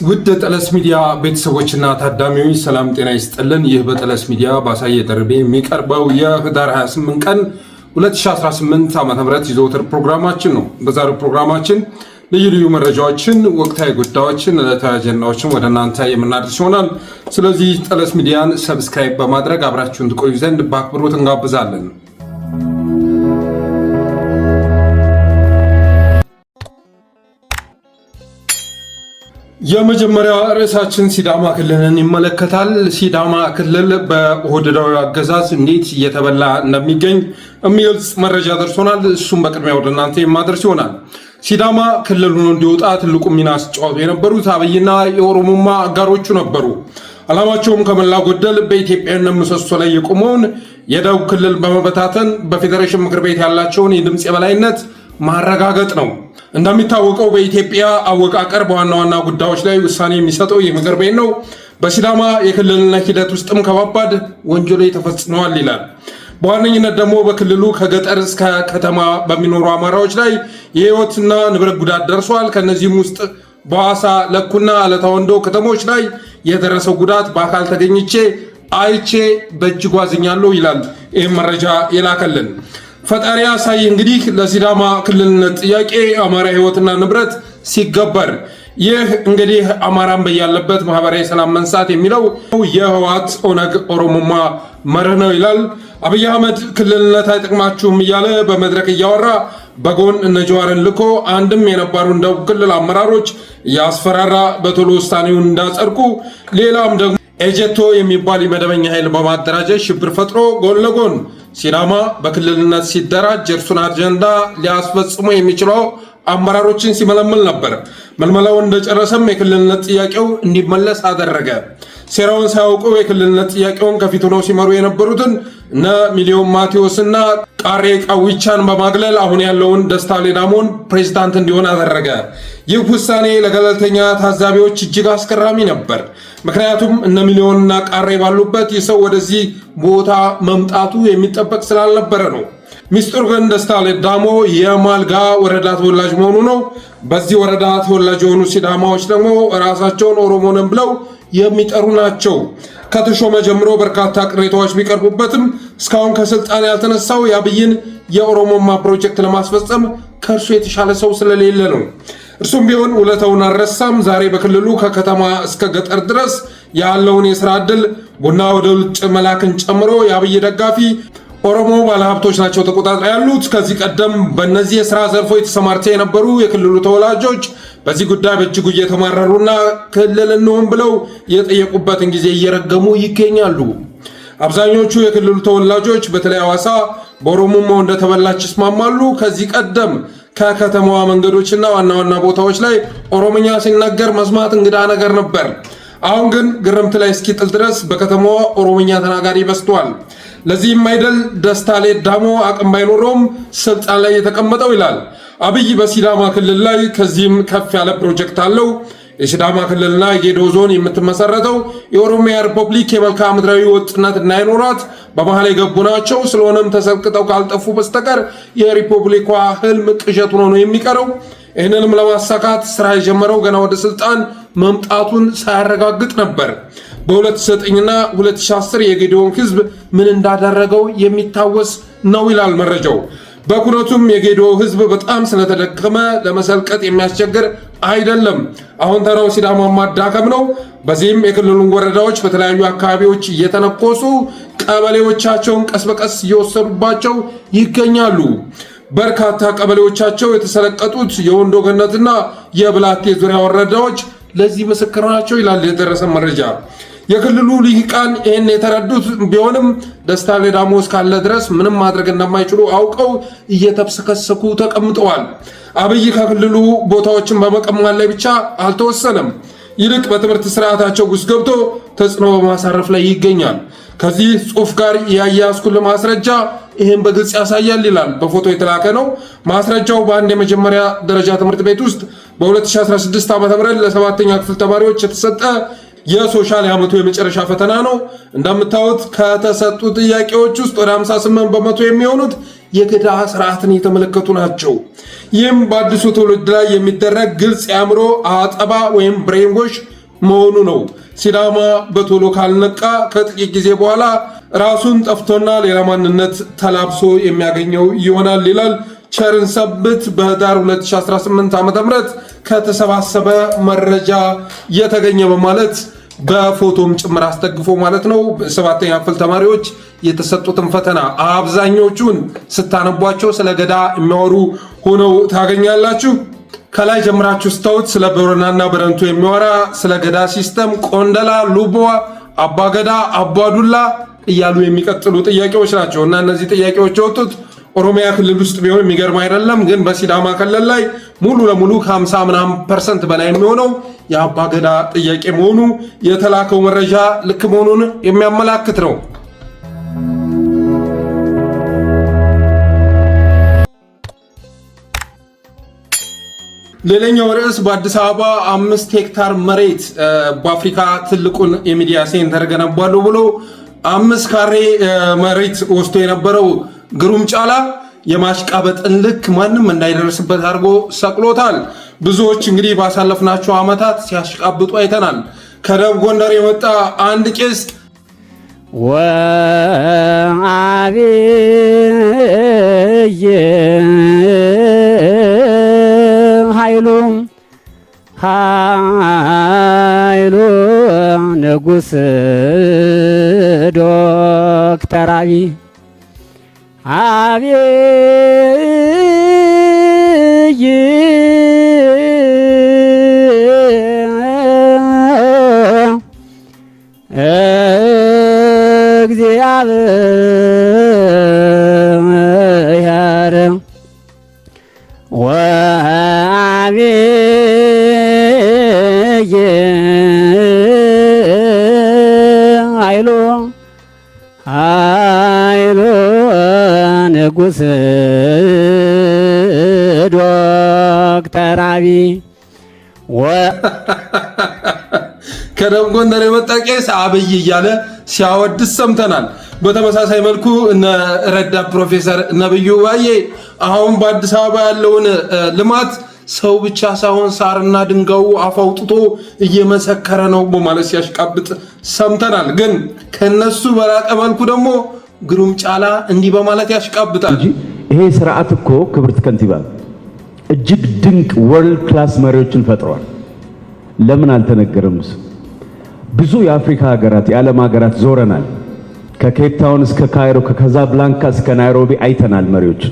ውድ ጠለስ ሚዲያ ቤተሰቦችና ታዳሚዎች ሰላም ጤና ይስጥልን። ይህ በጠለስ ሚዲያ ባሳየ ደርቤ የሚቀርበው የህዳር 28 ቀን 2018 ዓ.ም ይዘውትር ፕሮግራማችን ነው። በዛሬው ፕሮግራማችን ልዩ ልዩ መረጃዎችን፣ ወቅታዊ ጉዳዮችን፣ ዕለታዊ አጀንዳዎችን ወደ እናንተ የምናደርስ ይሆናል። ስለዚህ ጠለስ ሚዲያን ሰብስክራይብ በማድረግ አብራችሁን ትቆዩ ዘንድ በአክብሮት እንጋብዛለን። የመጀመሪያ ርዕሳችን ሲዳማ ክልልን ይመለከታል። ሲዳማ ክልል በኦህዴዳዊ አገዛዝ እንዴት እየተበላ እንደሚገኝ የሚገልጽ መረጃ ደርሶናል። እሱም በቅድሚያ ወደ እናንተ የማደርስ ይሆናል። ሲዳማ ክልሉን እንዲወጣ ትልቁ ሚና ሲጫወቱ የነበሩት አብይና የኦሮሞማ አጋሮቹ ነበሩ። ዓላማቸውም ከመላ ጎደል በኢትዮጵያዊነት ምሰሶ ላይ የቆመውን የደቡብ ክልል በመበታተን በፌዴሬሽን ምክር ቤት ያላቸውን የድምፅ የበላይነት ማረጋገጥ ነው። እንደሚታወቀው በኢትዮጵያ አወቃቀር በዋና ዋና ጉዳዮች ላይ ውሳኔ የሚሰጠው ይህ ምክር ቤት ነው። በሲዳማ የክልልነት ሂደት ውስጥም ከባባድ ወንጀሎች ተፈጽመዋል ይላል። በዋነኝነት ደግሞ በክልሉ ከገጠር እስከ ከተማ በሚኖሩ አማራዎች ላይ የህይወትና ንብረት ጉዳት ደርሷል። ከነዚህም ውስጥ በሐዋሳ፣ ለኩና አለታ ወንዶ ከተሞች ላይ የደረሰው ጉዳት በአካል ተገኝቼ አይቼ በእጅጉ አዝኛለሁ ይላል ይህም መረጃ የላከልን ፈጣሪ ያሳይ። እንግዲህ ለሲዳማ ክልልነት ጥያቄ አማራ ህይወትና ንብረት ሲገበር ይህ እንግዲህ አማራን በያለበት ማህበራዊ ሰላም መንሳት የሚለው የህወሓት ኦነግ ኦሮሞማ መርህ ነው ይላል። አብይ አህመድ ክልልነት አይጠቅማችሁም እያለ በመድረክ እያወራ በጎን እነ ጀዋርን ልኮ አንድም የነባሩን ደቡብ ክልል አመራሮች ያስፈራራ በቶሎ ውሳኔውን እንዳጸድቁ፣ ሌላም ደግሞ ኤጀቶ የሚባል የመደበኛ ኃይል በማደራጀት ሽብር ፈጥሮ ጎን ለጎን ሲዳማ በክልልነት ሲደራጅ እርሱን አጀንዳ ሊያስፈጽሙ የሚችለው አመራሮችን ሲመለምል ነበር። መልመላውን እንደጨረሰም የክልልነት ጥያቄው እንዲመለስ አደረገ። ሴራውን ሳያውቁ የክልልነት ጥያቄውን ከፊቱ ነው ሲመሩ የነበሩትን እነ ሚሊዮን ማቴዎስና ቃሬ ቃዊቻን በማግለል አሁን ያለውን ደስታ ሌዳሞን ፕሬዝዳንት እንዲሆን አደረገ። ይህ ውሳኔ ለገለልተኛ ታዛቢዎች እጅግ አስገራሚ ነበር። ምክንያቱም እነ ሚሊዮንና ቃሬ ባሉበት ይህ ሰው ወደዚህ ቦታ መምጣቱ የሚጠበቅ ስላልነበረ ነው። ሚስጥሩ ግን ደስታ ሌዳሞ የማልጋ ወረዳ ተወላጅ መሆኑ ነው። በዚህ ወረዳ ተወላጅ የሆኑ ሲዳማዎች ደግሞ ራሳቸውን ኦሮሞንን ብለው የሚጠሩ ናቸው። ከተሾመ ጀምሮ በርካታ ቅሬታዎች ቢቀርቡበትም እስካሁን ከስልጣን ያልተነሳው የአብይን የኦሮሞማ ፕሮጀክት ለማስፈጸም ከእርሱ የተሻለ ሰው ስለሌለ ነው። እርሱም ቢሆን ውለታውን አልረሳም። ዛሬ በክልሉ ከከተማ እስከ ገጠር ድረስ ያለውን የስራ ዕድል ቡና ወደ ውጭ መላክን ጨምሮ የአብይ ደጋፊ ኦሮሞ ባለሀብቶች ናቸው ተቆጣጥረው ያሉት። ከዚህ ቀደም በእነዚህ የስራ ዘርፎች ተሰማርተው የነበሩ የክልሉ ተወላጆች በዚህ ጉዳይ በእጅጉ እየተማረሩና ክልል እንሆን ብለው የጠየቁበትን ጊዜ እየረገሙ ይገኛሉ። አብዛኞቹ የክልሉ ተወላጆች በተለይ ሐዋሳ በኦሮሞማው እንደተበላች ይስማማሉ። ከዚህ ቀደም ከከተማዋ መንገዶችና ዋና ዋና ቦታዎች ላይ ኦሮምኛ ሲነገር መስማት እንግዳ ነገር ነበር። አሁን ግን ግርምት ላይ እስኪጥል ድረስ በከተማዋ ኦሮምኛ ተናጋሪ በዝቷል። ለዚህም አይደል ደስታ ሌዳሞ አቅም ባይኖረውም ስልጣን ላይ የተቀመጠው ይላል። አብይ በሲዳማ ክልል ላይ ከዚህም ከፍ ያለ ፕሮጀክት አለው። የሲዳማ ክልልና የጌዶ ዞን የምትመሰረተው የኦሮሚያ ሪፐብሊክ የመልክዓ ምድራዊ ወጥነት እንዳይኖራት በመሃል የገቡ ናቸው። ስለሆነም ተሰቅጠው ካልጠፉ በስተቀር የሪፐብሊኳ ህልም ቅዠት ሆኖ ነው የሚቀረው። ይህንንም ለማሳካት ስራ የጀመረው ገና ወደ ስልጣን መምጣቱን ሳያረጋግጥ ነበር። በ2009ና 2010 የጌዶን ህዝብ ምን እንዳደረገው የሚታወስ ነው ይላል መረጃው። በኩነቱም የጌዶ ህዝብ በጣም ስለተደከመ ለመሰልቀጥ የሚያስቸግር አይደለም። አሁን ተራው ሲዳማ ማዳከም ነው። በዚህም የክልሉን ወረዳዎች በተለያዩ አካባቢዎች እየተነኮሱ ቀበሌዎቻቸውን ቀስ በቀስ እየወሰዱባቸው ይገኛሉ። በርካታ ቀበሌዎቻቸው የተሰለቀጡት የወንዶ ገነትና የብላቴ ዙሪያ ወረዳዎች ለዚህ ምስክር ናቸው ይላል የደረሰ መረጃ። የክልሉ ልሂቃን ይህን የተረዱት ቢሆንም ደስታ ሌዳሞ እስካለ ድረስ ምንም ማድረግ እንደማይችሉ አውቀው እየተብሰከሰኩ ተቀምጠዋል። አብይ ከክልሉ ቦታዎችን በመቀማት ላይ ብቻ አልተወሰነም። ይልቅ በትምህርት ስርዓታቸው ውስጥ ገብቶ ተጽዕኖ በማሳረፍ ላይ ይገኛል። ከዚህ ጽሑፍ ጋር ያያዝኩል ማስረጃ ይህን በግልጽ ያሳያል ይላል። በፎቶ የተላከ ነው። ማስረጃው በአንድ የመጀመሪያ ደረጃ ትምህርት ቤት ውስጥ በ2016 ዓ.ም ለ7ኛ ክፍል ተማሪዎች የተሰጠ የሶሻል የዓመቱ የመጨረሻ ፈተና ነው። እንደምታዩት ከተሰጡ ጥያቄዎች ውስጥ ወደ 58 በመቶ የሚሆኑት የገዳ ስርዓትን የተመለከቱ ናቸው። ይህም በአዲሱ ትውልድ ላይ የሚደረግ ግልጽ የአእምሮ አጠባ ወይም ብሬንጎሽ መሆኑ ነው። ሲዳማ በቶሎ ካልነቃ ከጥቂት ጊዜ በኋላ ራሱን ጠፍቶና ሌላ ማንነት ተላብሶ የሚያገኘው ይሆናል ይላል ቸርን ሰብት በህዳር 2018 ዓ.ም ከተሰባሰበ መረጃ የተገኘ በማለት በፎቶም ጭምር አስደግፎ ማለት ነው። ሰባተኛ ክፍል ተማሪዎች የተሰጡትን ፈተና አብዛኞቹን ስታነቧቸው ስለ ገዳ የሚያወሩ ሆነው ታገኛላችሁ። ከላይ ጀምራችሁ ስታዩት ስለ ቦረናና በረንቱ የሚያወራ ስለ ገዳ ሲስተም፣ ቆንደላ፣ ሉቦ፣ አባገዳ፣ አባዱላ እያሉ የሚቀጥሉ ጥያቄዎች ናቸው እና እነዚህ ጥያቄዎች የወጡት ኦሮሚያ ክልል ውስጥ ቢሆን የሚገርም አይደለም። ግን በሲዳማ ክልል ላይ ሙሉ ለሙሉ ከ50% በላይ የሚሆነው የአባገዳ ጥያቄ መሆኑ የተላከው መረጃ ልክ መሆኑን የሚያመላክት ነው። ሌላኛው ርዕስ በአዲስ አበባ 5 ሄክታር መሬት በአፍሪካ ትልቁን የሚዲያ ሴንተር ገነባለሁ ብሎ 5 ካሬ መሬት ወስዶ የነበረው ግሩም ጫላ የማሽቃበጥን ልክ ማንም እንዳይደርስበት አድርጎ ሰቅሎታል። ብዙዎች እንግዲህ ባሳለፍናቸው ዓመታት ሲያሽቃብጡ አይተናል። ከደቡብ ጎንደር የመጣ አንድ ቄስ ወአብይ ኃይሉ ንጉሥ ዶክተር አብይ እግዚአብሔር ወአብይ ኃይሉ ንጉሥ ዶክተር አብይ ከደቡብ ጎንደር የመጣ ቄስ አብይ እያለ ሲያወድስ ሰምተናል። በተመሳሳይ መልኩ እነ ረዳት ፕሮፌሰር ነብዩ ባዬ አሁን በአዲስ አበባ ያለውን ልማት ሰው ብቻ ሳይሆን ሳርና ድንጋዩ አፍ አውጥቶ እየመሰከረ ነው በማለት ሲያሽቃብጥ ሰምተናል። ግን ከነሱ በራቀ መልኩ ደግሞ ግሩም ጫላ እንዲህ በማለት ያሽቃብጣል። ይሄ ስርዓት እኮ ክብርት ከንቲባ እጅግ ድንቅ ወርልድ ክላስ መሪዎችን ፈጥሯል። ለምን አልተነገረም? ብዙ የአፍሪካ ሀገራት፣ የዓለም ሀገራት ዞረናል። ከኬፕ ታውን እስከ ካይሮ፣ ከካዛብላንካ እስከ ናይሮቢ አይተናል መሪዎች።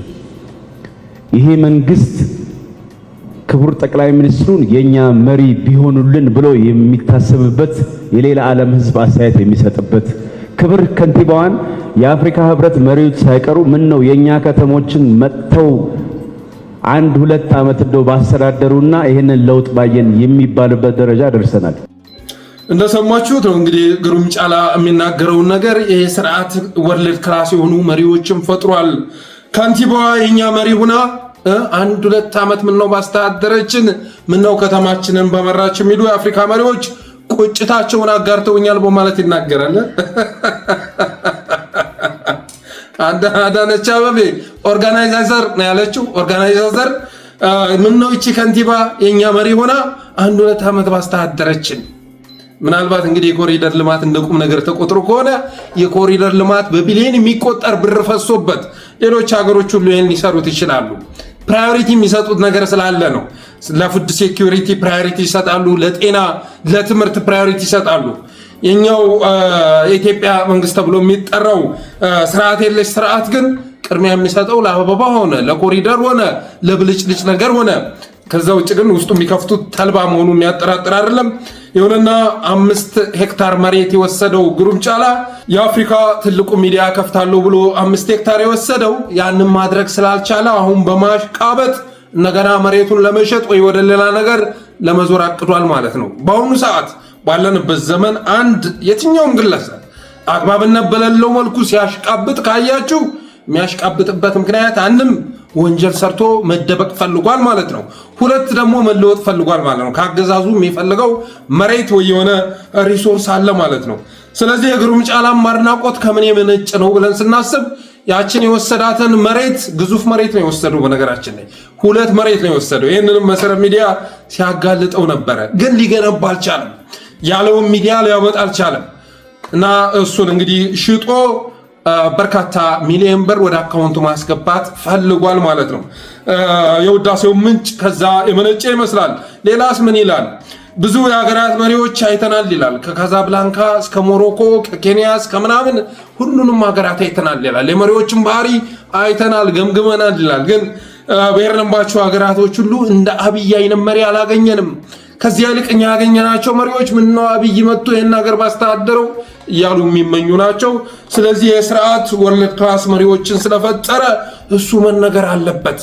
ይሄ መንግስት ክቡር ጠቅላይ ሚኒስትሩን የኛ መሪ ቢሆኑልን ብሎ የሚታሰብበት የሌላ ዓለም ህዝብ አስተያየት የሚሰጥበት ክብር ከንቲባዋን የአፍሪካ ህብረት መሪዎች ሳይቀሩ ምን ነው የኛ ከተሞችን መጥተው 1-2 ዓመት እንደው ባስተዳደሩና ይሄንን ለውጥ ባየን የሚባልበት ደረጃ ደርሰናል። እንደሰማችሁት ነው እንግዲህ ግሩም ጫላ የሚናገረውን ነገር። ይሄ ስርዓት ወርልድ ክላስ የሆኑ መሪዎችን ፈጥሯል። ከንቲባዋ የኛ መሪ ሁና 1-2 ዓመት ምን ነው ባስተዳደረችን፣ ምን ነው ከተማችንን በመራች የሚሉ የአፍሪካ መሪዎች ቁጭታቸውን አጋርተውኛል በማለት ይናገራል። አዳነች አቤቤ ኦርጋናይዘር ነው ያለችው። ኦርጋናይዘር ምን ነው እቺ ከንቲባ የኛ መሪ ሆና 1-2 ዓመት ባስተዳደረችን። ምናልባት እንግዲህ የኮሪደር ልማት እንደ ቁም ነገር ተቆጥሮ ከሆነ የኮሪደር ልማት በቢሊዮን የሚቆጠር ብር ፈሶበት ሌሎች ሀገሮች ሁሉ ይሄን ሊሰሩት ይችላሉ። ፕራዮሪቲ የሚሰጡት ነገር ስላለ ነው። ለፉድ ሴኩሪቲ ፕራዮሪቲ ይሰጣሉ፣ ለጤና ለትምህርት ፕራዮሪቲ ይሰጣሉ። የኛው የኢትዮጵያ መንግስት ተብሎ የሚጠራው ስርዓት የለሽ ስርዓት ግን ቅድሚያ የሚሰጠው ለአበባ ሆነ ለኮሪደር ሆነ ለብልጭልጭ ነገር ሆነ። ከዛ ውጭ ግን ውስጡ የሚከፍቱት ተልባ መሆኑ የሚያጠራጥር አይደለም። ይሁንና 5 ሄክታር መሬት የወሰደው ግሩም ጫላ የአፍሪካ ትልቁ ሚዲያ ከፍታለሁ ብሎ 5 ሄክታር የወሰደው ያንን ማድረግ ስላልቻለ አሁን በማሽቃበጥ እንደገና መሬቱን ለመሸጥ ወይ ወደ ሌላ ነገር ለመዞር አቅዷል ማለት ነው። በአሁኑ ሰዓት ባለንበት ዘመን አንድ የትኛውም ግለሰብ አግባብነት በሌለው መልኩ ሲያሽቃብጥ ካያችሁ የሚያሽቃብጥበት ምክንያት አንድም ወንጀል ሰርቶ መደበቅ ፈልጓል ማለት ነው። ሁለት ደግሞ መለወጥ ፈልጓል ማለት ነው። ከአገዛዙ የሚፈልገው መሬት ወይ የሆነ ሪሶርስ አለ ማለት ነው። ስለዚህ የግሩም ጫላም አድናቆት ከምን የመነጭ ነው ብለን ስናስብ ያችን የወሰዳትን መሬት ግዙፍ መሬት ነው የወሰደው። በነገራችን ላይ 2 መሬት ነው የወሰደው። ይህንንም መሰረት ሚዲያ ሲያጋልጠው ነበረ፣ ግን ሊገነባ አልቻለም። ያለውን ሚዲያ ሊያወጣ አልቻለም እና እሱን እንግዲህ ሽጦ በርካታ ሚሊዮን ብር ወደ አካውንቱ ማስገባት ፈልጓል ማለት ነው። የውዳሴው ምንጭ ከዛ የመነጨ ይመስላል። ሌላስ ምን ይላል? ብዙ የሀገራት መሪዎች አይተናል ይላል። ከካዛብላንካ እስከ ሞሮኮ፣ ከኬንያ እስከ ምናምን ሁሉንም ሀገራት አይተናል ይላል። የመሪዎችን ባህሪ አይተናል ገምግመናል ይላል። ግን በሄድንባቸው ሀገራቶች ሁሉ እንደ አብይ አይነት መሪ አላገኘንም። ከዚያ ይልቅ እኛ ያገኘናቸው መሪዎች ምነው አብይ መጥቶ ይህን ሀገር ባስተዳደረው እያሉ የሚመኙ ናቸው። ስለዚህ የስርዓት ወርልድ ክላስ መሪዎችን ስለፈጠረ እሱ መነገር አለበት።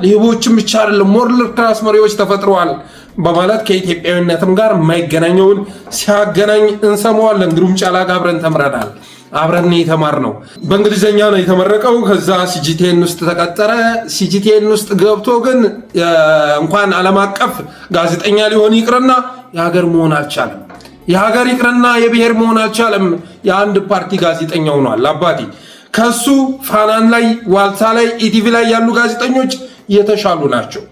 ሌቦችም ብቻ አይደለም ወርልድ ክላስ መሪዎች ተፈጥረዋል በማለት ከኢትዮጵያዊነትም ጋር የማይገናኘውን ሲያገናኝ እንሰማዋለን። ግሩም ጫላ ጋር አብረን ተምረናል። አብረን የተማርነው በእንግሊዝኛ ነው የተመረቀው። ከዛ ሲጂቲኤን ውስጥ ተቀጠረ። ሲጂቲኤን ውስጥ ገብቶ ግን እንኳን ዓለም አቀፍ ጋዜጠኛ ሊሆን ይቅርና የሀገር መሆን አልቻለም። የሀገር ይቅርና የብሔር መሆን አልቻለም። የአንድ ፓርቲ ጋዜጠኛ ሆኗል። አባቴ ከሱ ፋናን ላይ፣ ዋልታ ላይ፣ ኢቲቪ ላይ ያሉ ጋዜጠኞች የተሻሉ ናቸው።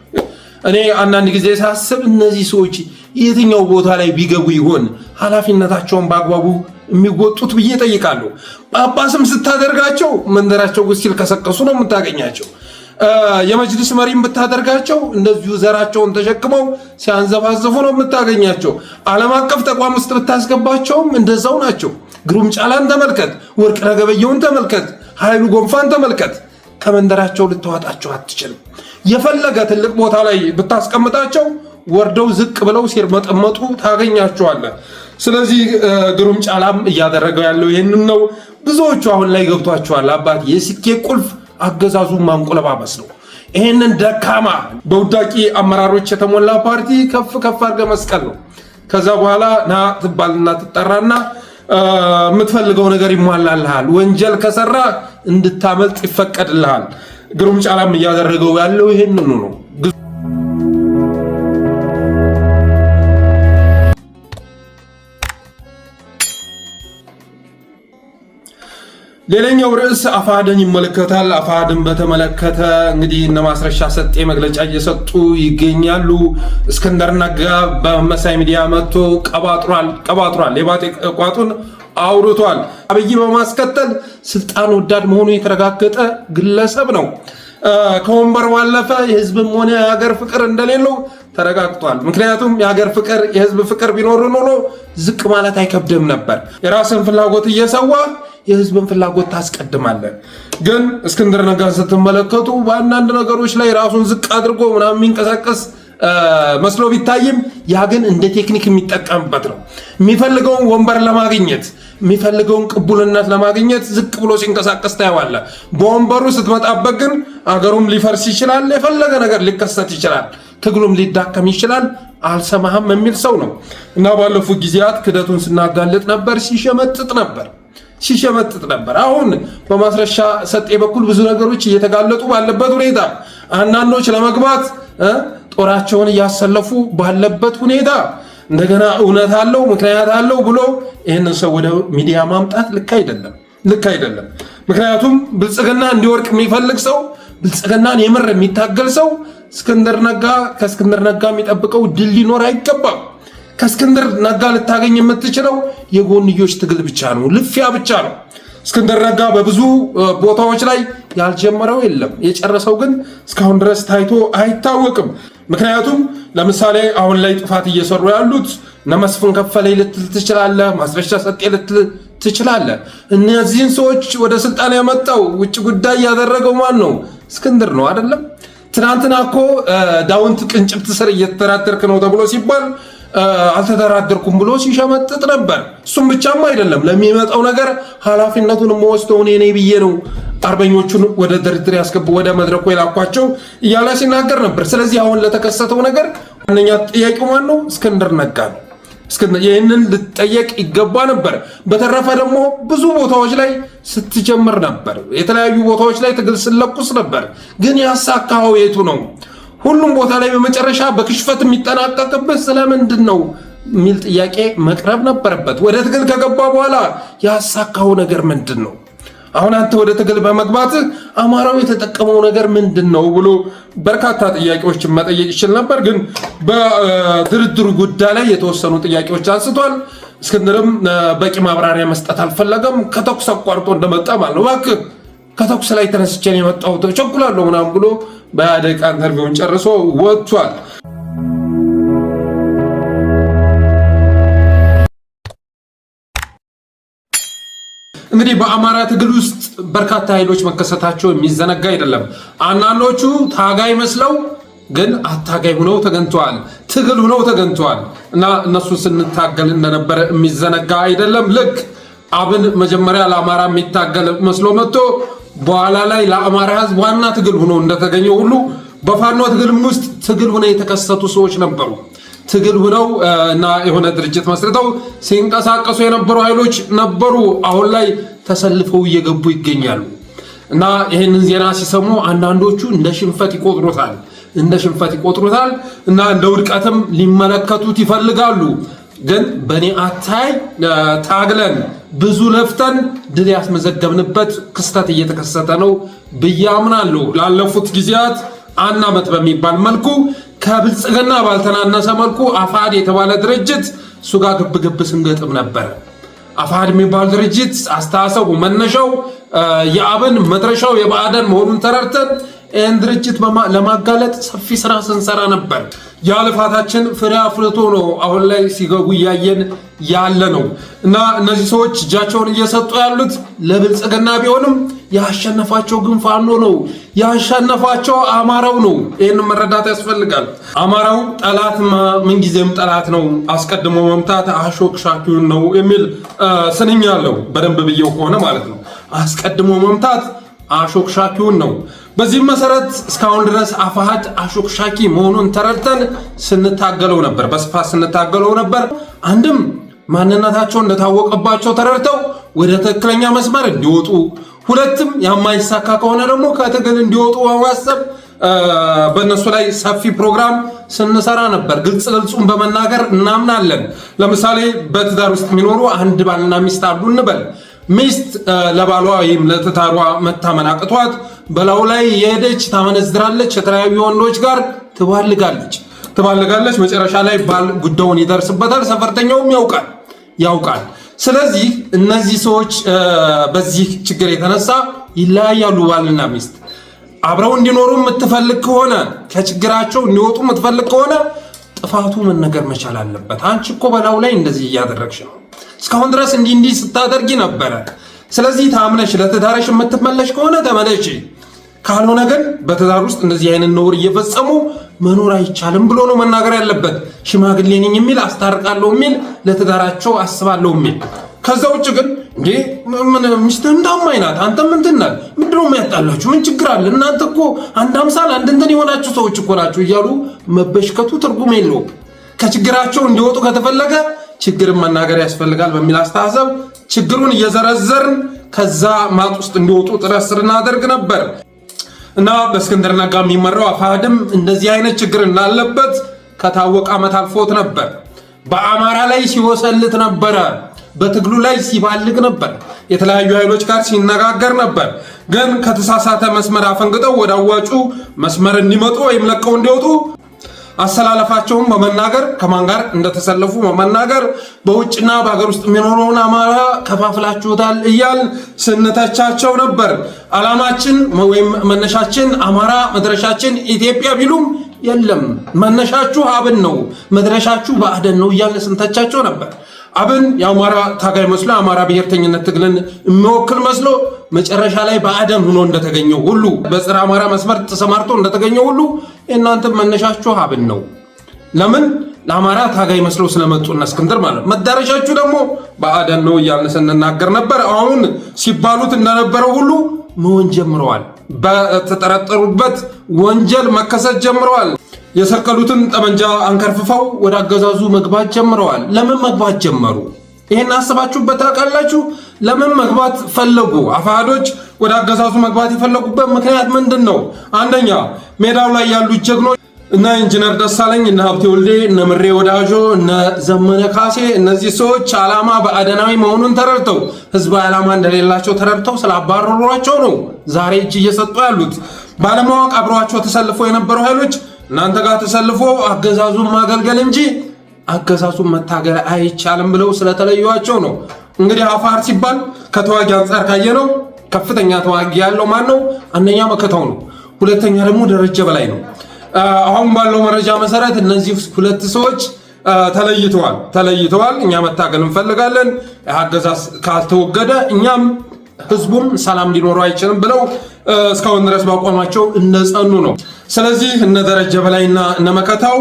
እኔ አንዳንድ ጊዜ ሳስብ እነዚህ ሰዎች የትኛው ቦታ ላይ ቢገቡ ይሆን ኃላፊነታቸውን በአግባቡ የሚወጡት ብዬ ጠይቃለሁ። ጳጳስም ስታደርጋቸው መንደራቸው ውስጥ ሲልከሰከሱ ነው የምታገኛቸው። የመጅልስ መሪም ብታደርጋቸው እንደዚሁ ዘራቸውን ተሸክመው ሲያንዘፋዘፉ ነው የምታገኛቸው። ዓለም አቀፍ ተቋም ውስጥ ብታስገባቸውም እንደዛው ናቸው። ግሩም ጫላን ተመልከት፣ ወርቅነህ ገበየሁን ተመልከት፣ ኃይሉ ጎንፋን ተመልከት። ከመንደራቸው ልትዋጣቸው አትችልም። የፈለገ ትልቅ ቦታ ላይ ብታስቀምጣቸው ወርደው ዝቅ ብለው ሲርመጠመጡ ታገኛቸዋለህ። ስለዚህ ግሩም ጫላም እያደረገው ያለው ይህንን ነው። ብዙዎቹ አሁን ላይ ገብቷቸዋል። አባት የስኬት ቁልፍ አገዛዙን ማንቆለባበስ ነው። ይህንን ደካማ በውዳቂ አመራሮች የተሞላ ፓርቲ ከፍ ከፍ አድርገህ መስቀል ነው። ከዛ በኋላ ና ትባልና ትጠራና የምትፈልገው ነገር ይሟላልሃል። ወንጀል ከሰራ እንድታመልጥ ይፈቀድልሃል። ግሩም ጫላም እያደረገው ያለው ይህንኑ ነው። ሌላኛው ርዕስ አፋሕድን ይመለከታል። አፋሕድን በተመለከተ እንግዲህ እነ ማስረሻ ሰጤ መግለጫ እየሰጡ ይገኛሉ። እስክንድር ነጋ በመሳይ ሚዲያ መጥቶ ቀባጥሯል። የባጤ ቋጡን አውርቷል። አብይ በማስከተል ስልጣን ወዳድ መሆኑ የተረጋገጠ ግለሰብ ነው። ከወንበር ባለፈ የህዝብም ሆነ የሀገር ፍቅር እንደሌለው ተረጋግጧል። ምክንያቱም የሀገር ፍቅር የህዝብ ፍቅር ቢኖር ኖሮ ዝቅ ማለት አይከብድም ነበር። የራስን ፍላጎት እየሰዋ የህዝብን ፍላጎት ታስቀድማለን። ግን እስክንድር ነጋን ስትመለከቱ በአንዳንድ ነገሮች ላይ ራሱን ዝቅ አድርጎ ምናምን የሚንቀሳቀስ መስሎ ቢታይም ያ ግን እንደ ቴክኒክ የሚጠቀምበት ነው። የሚፈልገውን ወንበር ለማግኘት የሚፈልገውን ቅቡልነት ለማግኘት ዝቅ ብሎ ሲንቀሳቀስ ታየዋለህ። በወንበሩ ስትመጣበት ግን አገሩም ሊፈርስ ይችላል፣ የፈለገ ነገር ሊከሰት ይችላል፣ ትግሉም ሊዳከም ይችላል። አልሰማህም የሚል ሰው ነው እና ባለፉት ጊዜያት ክደቱን ስናጋልጥ ነበር፣ ሲሸመጥጥ ነበር። አሁን በማስረሻ ሰጤ በኩል ብዙ ነገሮች እየተጋለጡ ባለበት ሁኔታ አንዳንዶች ለመግባት ጦራቸውን እያሰለፉ ባለበት ሁኔታ እንደገና እውነት አለው ምክንያት አለው ብሎ ይህንን ሰው ወደ ሚዲያ ማምጣት ልክ አይደለም። ምክንያቱም ብልጽግና እንዲወርቅ የሚፈልግ ሰው፣ ብልጽግናን የምር የሚታገል ሰው ከእስክንድር ነጋ የሚጠብቀው ድል ሊኖር አይገባም። ከእስክንድር ነጋ ልታገኝ የምትችለው የጎንዮሽ ትግል ብቻ ነው፣ ልፊያ ብቻ ነው። እስክንድር ነጋ በብዙ ቦታዎች ላይ ያልጀመረው የለም፣ የጨረሰው ግን እስካሁን ድረስ ታይቶ አይታወቅም። ምክንያቱም ለምሳሌ አሁን ላይ ጥፋት እየሰሩ ያሉት እነ መስፍን ከፈለኝ ልትል ትችላለህ፣ ማስረሻ ሰጤ ልትል ትችላለህ። እነዚህን ሰዎች ወደ ስልጣን ያመጣው ውጭ ጉዳይ ያደረገው ማን ነው? እስክንድር ነው አይደለም? ትናንትና እኮ ዳውንት ቅንጭብት ስር እየተደራደርክ ነው ተብሎ ሲባል አልተደራደርኩም ብሎ ሲሸመጥጥ ነበር። እሱም ብቻም አይደለም፣ ለሚመጣው ነገር ኃላፊነቱን የምወስደው እኔ ነኝ ብዬ ነው አርበኞቹን ወደ ድርድር ያስገቡ ወደ መድረኩ የላኳቸው እያለ ሲናገር ነበር። ስለዚህ አሁን ለተከሰተው ነገር ዋነኛ ጥያቄው ማን ነው? እስክንድር ነጋ ነው። ይህንን ልትጠየቅ ይገባ ነበር። በተረፈ ደግሞ ብዙ ቦታዎች ላይ ስትጀምር ነበር፣ የተለያዩ ቦታዎች ላይ ትግል ስለቁስ ነበር። ግን ያሳካው የቱ ነው? ሁሉም ቦታ ላይ በመጨረሻ በክሽፈት የሚጠናቀቅበት ስለምንድን ነው የሚል ጥያቄ መቅረብ ነበረበት። ወደ ትግል ከገባ በኋላ ያሳካው ነገር ምንድን ነው? አሁን አንተ ወደ ትግል በመግባት አማራው የተጠቀመው ነገር ምንድነው ብሎ በርካታ ጥያቄዎችን መጠየቅ ይችል ነበር። ግን በድርድሩ ጉዳይ ላይ የተወሰኑ ጥያቄዎች አንስቷል። እስክንድርም በቂ ማብራሪያ መስጠት አልፈለገም። ከተኩስ አቋርጦ እንደመጣ ማለት ነው። እባክህ ከተኩስ ላይ ተነስቼ ነው የመጣሁት ቸኩላለሁ ምናምን ብሎ በደቂቃ ኢንተርቪውን ጨርሶ ወጥቷል። እንግዲህ በአማራ ትግል ውስጥ በርካታ ኃይሎች መከሰታቸው የሚዘነጋ አይደለም። አንዳንዶቹ ታጋይ መስለው ግን አታጋይ ሆነው ተገኝተዋል፣ ትግል ሆነው ተገኝተዋል እና እነሱ ስንታገል እንደነበረ የሚዘነጋ አይደለም። ልክ አብን መጀመሪያ ለአማራ የሚታገል መስሎ መጥቶ በኋላ ላይ ለአማራ ሕዝብ ዋና ትግል ሆኖ እንደተገኘ ሁሉ በፋኖ ትግልም ውስጥ ትግል ሆነው የተከሰቱ ሰዎች ነበሩ። ትግል ሆነው እና የሆነ ድርጅት መስርተው ሲንቀሳቀሱ የነበሩ ኃይሎች ነበሩ። አሁን ላይ ተሰልፈው እየገቡ ይገኛሉ እና ይህንን ዜና ሲሰሙ አንዳንዶቹ እንደ ሽንፈት ይቆጥሩታል እና እንደ ውድቀትም ሊመለከቱት ይፈልጋሉ። ግን በኔ አታይ ታግለን ብዙ ለፍተን ድል ያስመዘገብንበት ክስተት እየተከሰተ ነው ብዬ አምናለሁ። ላለፉት ጊዜያት አንድ ዓመት በሚባል መልኩ ከብልጽግና ባልተናነሰ መልኩ አፋሕድ የተባለ ድርጅት እሱ ጋር ግብግብ ስንገጥም ነበር። አፋሕድ የሚባል ድርጅት አስተሳሰቡ መነሻው የአብን መድረሻው የብአዴን መሆኑን ተረድተን ይህን ድርጅት ለማጋለጥ ሰፊ ስራ ስንሰራ ነበር። ያልፋታችን ፍሬ አፍርቶ ነው አሁን ላይ ሲገቡ እያየን ያለ ነው እና እነዚህ ሰዎች እጃቸውን እየሰጡ ያሉት ለብልጽግና ቢሆንም ያሸነፋቸው ግን ፋኖ ነው፣ ያሸነፋቸው አማራው ነው። ይህን መረዳት ያስፈልጋል። አማራው ጠላት ምንጊዜም ጠላት ነው፣ አስቀድሞ መምታት አሾክሻኪውን ነው የሚል ስንኝ አለው። በደንብ ብየው ከሆነ ማለት ነው። አስቀድሞ መምታት አሾክሻኪውን ነው። በዚህ መሰረት እስካሁን ድረስ አፋሕድ አሾክሻኪ መሆኑን ተረድተን ስንታገለው ነበር፣ በስፋት ስንታገለው ነበር። አንድም ማንነታቸው እንደታወቀባቸው ተረድተው ወደ ትክክለኛ መስመር እንዲወጡ፣ ሁለትም የማይሳካ ከሆነ ደግሞ ከትግል እንዲወጡ በማሰብ በእነሱ ላይ ሰፊ ፕሮግራም ስንሰራ ነበር። ግልጹን በመናገር እናምናለን። ለምሳሌ በትዳር ውስጥ የሚኖሩ አንድ ባልና ሚስት አሉ እንበል። ሚስት ለባሏ ወይም ለትዳሯ መታመን አቅቷት በላዩ ላይ የሄደች ታመነዝራለች፣ የተለያዩ ወንዶች ጋር ትባልጋለች። መጨረሻ ላይ ባል ጉዳዩን ይደርስበታል፣ ሰፈርተኛውም ያውቃል። ስለዚህ እነዚህ ሰዎች በዚህ ችግር የተነሳ ይለያያሉ። ባልና ሚስት አብረው እንዲኖሩ የምትፈልግ ከሆነ ከችግራቸው እንዲወጡ የምትፈልግ ከሆነ ጥፋቱ መነገር መቻል አለበት። አንቺ እኮ በላዩ ላይ እንደዚህ እያደረግሽ ነው፣ እስካሁን ድረስ እንዲህ ስታደርጊ ነበረ። ስለዚህ ታምነሽ ለትዳርሽ የምትመለሽ ከሆነ ተመለሽ፣ ካልሆነ ግን በትዳር ውስጥ እንደዚህ አይነት ነውር እየፈጸሙ መኖር አይቻልም ብሎ ነው መናገር ያለበት። ሽማግሌ ነኝ የሚል አስታርቃለሁ የሚል ለትዳራቸው አስባለሁ የሚል። ከዛ ውጭ ግን እንዴ ሚስትህም ታማኝ ናት አንተም እንትን ነህ፣ ምንድነው የሚያጣላችሁ? ምን ችግር አለ? እናንተ እኮ አንድ አምሳል አንድ እንትን የሆናችሁ ሰዎች እኮ ናችሁ እያሉ መበሽከቱ ትርጉም የለውም። ከችግራቸው እንዲወጡ ከተፈለገ ችግርን መናገር ያስፈልጋል በሚል አስተሳሰብ ችግሩን እየዘረዘርን ከዛ ማጥ ውስጥ እንዲወጡ ጥረት ስናደርግ ነበር እና በእስክንድር ነጋ የሚመራው አፋሕድም እንደዚህ አይነት ችግር እንዳለበት ከታወቀ ዓመት አልፎት ነበር። በአማራ ላይ ሲወሰልት ነበረ፣ በትግሉ ላይ ሲባልግ ነበር፣ የተለያዩ ኃይሎች ጋር ሲነጋገር ነበር። ግን ከተሳሳተ መስመር አፈንግጠው ወደ አዋጩ መስመር እንዲመጡ ወይም ለቀው እንዲወጡ አሰላለፋቸውን በመናገር ከማን ጋር እንደተሰለፉ በመናገር በውጭና በሀገር ውስጥ የሚኖረውን አማራ ከፋፍላችሁታል እያል ስንተቻቸው ነበር። ዓላማችን ወይም መነሻችን አማራ መድረሻችን ኢትዮጵያ ቢሉም የለም መነሻችሁ አብን ነው መድረሻችሁ ብአዴን ነው እያልን ስንተቻቸው ነበር። አብን የአማራ ታጋይ መስሎ የአማራ ብሔርተኝነት ትግልን የሚወክል መስሎ መጨረሻ ላይ ብአዴን ሆኖ እንደተገኘው ሁሉ በፀረ አማራ መስመር ተሰማርቶ እንደተገኘው ሁሉ እናንተም መነሻችሁ አብን ነው። ለምን ለአማራ ታጋይ መስሎ ስለመጡና እስክንድር ማለት መዳረሻችሁ ደግሞ ብአዴን ነው እያልን ስንናገር ነበር። አሁን ሲባሉት እንደነበረው ሁሉ መሆን ጀምረዋል። በተጠረጠሩበት ወንጀል መከሰት ጀምረዋል። የሰቀሉትን ጠመንጃ አንከርፍፈው ወደ አገዛዙ መግባት ጀምረዋል። ለምን መግባት ጀመሩ? ይሄን አስባችሁበት ታውቃላችሁ? ለምን መግባት ፈለጉ? አፋሕዶች ወደ አገዛዙ መግባት የፈለጉበት ምክንያት ምንድን ነው? አንደኛ ሜዳው ላይ ያሉት ጀግኖች እና ኢንጂነር ደሳለኝ እና ሀብቴ ወልዴ እና ምሬ ወዳጆ እና ዘመነ ካሴ እነዚህ ሰዎች ዓላማ በአደናዊ መሆኑን ተረድተው ህዝባዊ ዓላማ እንደሌላቸው ተረድተው ስላባረሯቸው ነው ዛሬ እጅ እየሰጡ ያሉት። ባለማወቅ አብረዋቸው ተሰልፎ የነበሩ ኃይሎች እናንተ ጋር ተሰልፎ አገዛዙን ማገልገል እንጂ አገዛዙን መታገል አይቻልም ብለው ስለተለዩዋቸው ነው። እንግዲህ አፋር ሲባል ከተዋጊ አንጻር ካየነው ከፍተኛ ተዋጊ ያለው ማን ነው? አንደኛ መከታው ነው። ሁለተኛ ደግሞ ደረጀ በላይ ነው። አሁን ባለው መረጃ መሰረት እነዚህ ሁለት ሰዎች ተለይተዋል። እኛ መታገል እንፈልጋለን፣ አገዛዝ ካልተወገደ እኛም ህዝቡም ሰላም ሊኖረው አይችልም ብለው እስካሁን ድረስ ባቋማቸው እንደጸኑ ነው። ስለዚህ እነ ደረጀ በላይና እነ መከታው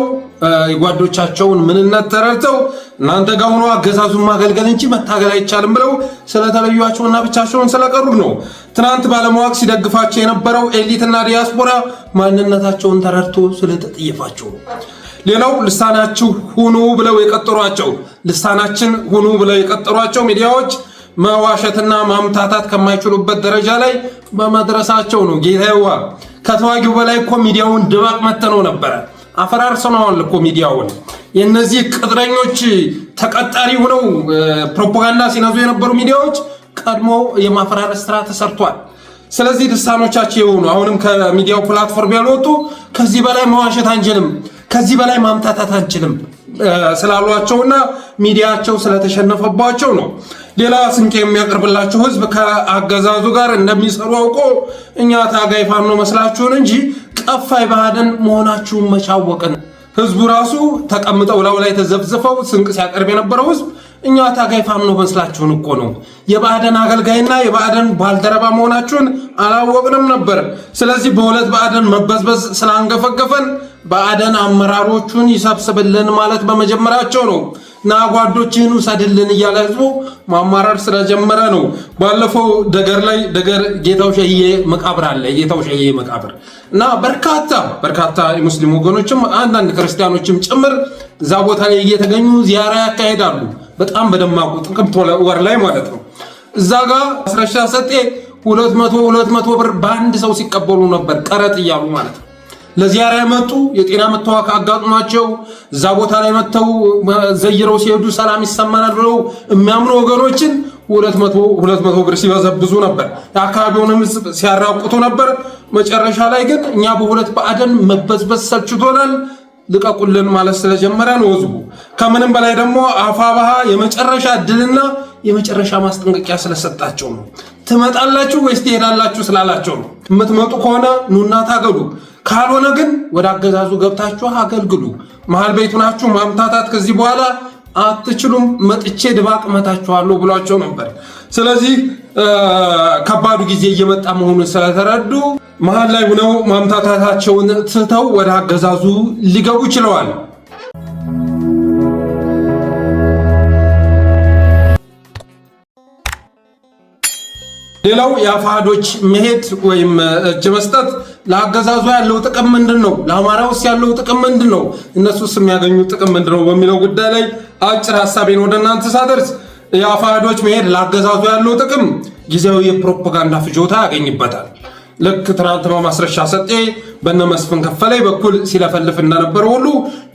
የጓዶቻቸውን ምንነት ተረድተው እናንተ ጋር ሆኖ አገዛዙን ማገልገል እንጂ መታገል አይቻልም ብለው ስለተለዩዋቸውና ብቻቸውን ስለቀሩ ነው። ትናንት ባለማወቅ ሲደግፋቸው የነበረው ኤሊትና ዲያስፖራ ማንነታቸውን ተረድቶ ስለተጠየፋቸው ነው። ሌላው ልሳናችሁ ሁኑ ብለው የቀጠሯቸው ልሳናችን ሁኑ ብለው የቀጠሯቸው ሚዲያዎች መዋሸትና ማምታታት ከማይችሉበት ደረጃ ላይ በመድረሳቸው ነው። ጌታዬዋ ከተዋጊው በላይ እኮ ሚዲያውን ድባቅ መተነው ነበረ። አፈራርሰነዋል እኮ ሚዲያውን። የነዚህ ቅጥረኞች ተቀጣሪ ሆነው ፕሮፓጋንዳ ሲነዙ የነበሩ ሚዲያዎች ቀድሞ የማፈራረስ ስራ ተሰርቷል። ስለዚህ ልሳኖቻቸው የሆኑ አሁንም ከሚዲያው ፕላትፎርም ያልወጡ ከዚህ በላይ መዋሸት አንችልም፣ ከዚህ በላይ ማምታታት አንችልም ስላሏቸውና ሚዲያቸው ስለተሸነፈባቸው ነው። ሌላ ስንቅ የሚያቀርብላቸው ህዝብ ከአገዛዙ ጋር እንደሚሰሩ አውቆ እኛ ታጋይ ፋኖ መስላችሁን እንጂ ቀፋይ ባህደን መሆናችሁን መቻወቅን ህዝቡ ራሱ ተቀምጠው ላው ላይ ተዘፍዝፈው ስንቅ ሲያቀርብ የነበረው ህዝብ እኛ ታጋይ ፋኖ መስላችሁን እኮ ነው፣ የባዕደን አገልጋይና የባዕደን ባልደረባ መሆናችሁን አላወቅንም ነበር። ስለዚህ በሁለት ባዕደን መበዝበዝ ስላንገፈገፈን ባዕደን አመራሮቹን ይሰብስብልን ማለት በመጀመራቸው ነው። ና ጓዶችን ውሰድልን እያለ ህዝቡ ማማራር ስለጀመረ ነው። ባለፈው ደገር ላይ ደገር ጌታው ሸዬ መቃብር አለ። ጌታው ሸዬ መቃብር እና በርካታ የሙስሊም ወገኖችም አንዳንድ ክርስቲያኖችም ጭምር እዛ ቦታ ላይ እየተገኙ ዚያራ ያካሄዳሉ። በጣም በደማቁ ጥቅምት ወር ላይ ማለት ነው። እዛ ጋር አስረሻ ሰጤ 200 ብር በአንድ ሰው ሲቀበሉ ነበር፣ ቀረጥ እያሉ ማለት ነው። ለዚያራ የመጡ የጤና መታወክ አጋጥሟቸው እዛ ቦታ ላይ መተው ዘይረው ሲሄዱ ሰላም ይሰማናል ብለው የሚያምኑ ወገኖችን 200 ብር ሲበዘብዙ ነበር። የአካባቢውንም ሲያራቁቱ ነበር። መጨረሻ ላይ ግን እኛ በሁለት ባዕደን መበዝበዝ ሰልችቶናል ልቀቁልን ማለት ስለጀመረ ነው ህዝቡ። ከምንም በላይ ደግሞ አፋባሃ የመጨረሻ ድልና የመጨረሻ ማስጠንቀቂያ ስለሰጣቸው ነው። ትመጣላችሁ ወይስ ትሄዳላችሁ ስላላቸው ነው። የምትመጡ ከሆነ ኑና ታገሉ፣ ካልሆነ ግን ወደ አገዛዙ ገብታችሁ አገልግሉ። መሃል ቤቱ ናችሁ ማምታታት ከዚህ በኋላ አትችሉም፣ መጥቼ ድባቅ መታችኋለሁ ብሏቸው ነበር። ስለዚህ ከባዱ ጊዜ እየመጣ መሆኑን ስለተረዱ መሃል ላይ ሆነው ማምታታታቸውን ትተው ወደ አገዛዙ ሊገቡ ችለዋል። ሌላው የአፋዶች መሄድ ወይም እጅ መስጠት ለአገዛዙ ያለው ጥቅም ምንድነው? ለአማራውስ ያለው ጥቅም ምንድነው? እነሱስ የሚያገኙት ጥቅም ምንድነው? በሚለው ጉዳይ ላይ አጭር ሐሳቤን ወደ እናንተ ሳደርስ የአፋዶች መሄድ ለአገዛዙ ያለው ጥቅም ጊዜያዊ የፕሮፓጋንዳ ፍጆታ ያገኝበታል። ልክ ትናንት በማስረሻ ሰጤ በነመስፍን ከፈለኝ በኩል ሲለፈልፍ እንደነበረ ሁሉ